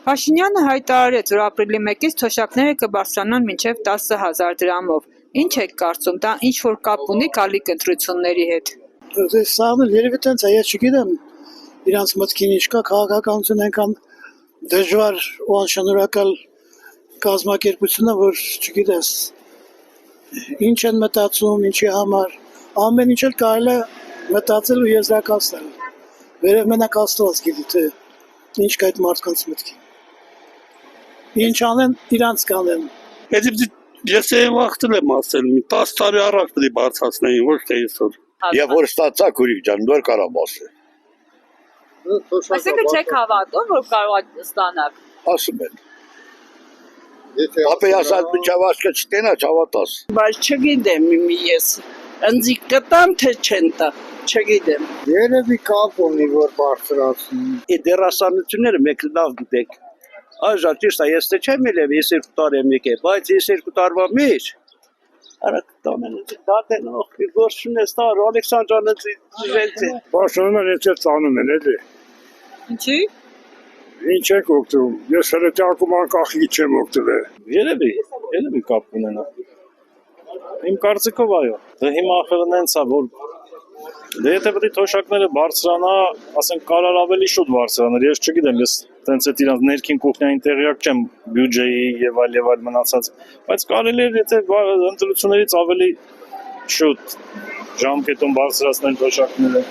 Փաշինյանը հայտարարեց, որ ապրիլի 1-ից թոշակները կբարձրանան մինչև 10,000 դրամով։ Ինչ եք կարծում, դա ինչ-որ կապ ունի գալիք ընտրությունների հետ։ Սաղն էլ երևի տենց է, ես չգիտեմ իրանց մտքին ինչ կա, քաղաքականություն այնքան դժվար ու անշնորհակալ կազմակերպությունը, որ չգիտես ինչ են մտածում, ինչի համար, ամեն ինչ էլ կարելի է մտածել ու եզրակացնել։ Վերև մենակ Աստված գիտի, թե ինչ կա այդ մարդկանց մտքին։ Ինչ անեն, իրանց կանեն։ Ես վախտել եմ ասել, 10 տարի առաջ պետք է բարձրացնեին, ոչ թե այսօր։ Եվ որ ստացա քուրիկ ջան, դուր կարամ ասել։ Այսինքն չեք հավատում, որ կարող է ստանալ։ Ասում են։ Ապա ասած մինչև ասկը չտենա, չավատաս։ Բայց չգիտեմ ես, ընձիկ կտամ, թե չեն տա, չգիտեմ։ Երևի կապ ունի, որ բարձրացնի։ Այդ դերասանությունները մեկ լավ գիտեք։ Այժմ ճիշտ է, ես չեմ ելև, ես 2 տարի եմ եկել, բայց ես 2 տարվա մեջ արագ տանեն դատեն, գործուն է ստար, Ալեքսանդրանը ժելցի։ Պաշտոնը ներքև ծանում են, էլի։ Ինչի՞։ Ինչ եք օգտվում, ես հրետյակում անկախի չեմ օգտվել։ Երևի կապ ունենա։ Իմ կարծիքով այո, դա հիմա ախր նենց է, որ դե եթե պետք է թոշակները բարձրանա, ասենք կարար ավելի շուտ բարձրանալ, ես չգիտեմ, ես տենց այդ իրանց ներքին կուխնյային տեղյակ չեմ բյուջեի եւ այլ մնացած, բայց կարելի է եթե ընտրություններից ավելի շուտ ժամկետում բարձրացնել թոշակները։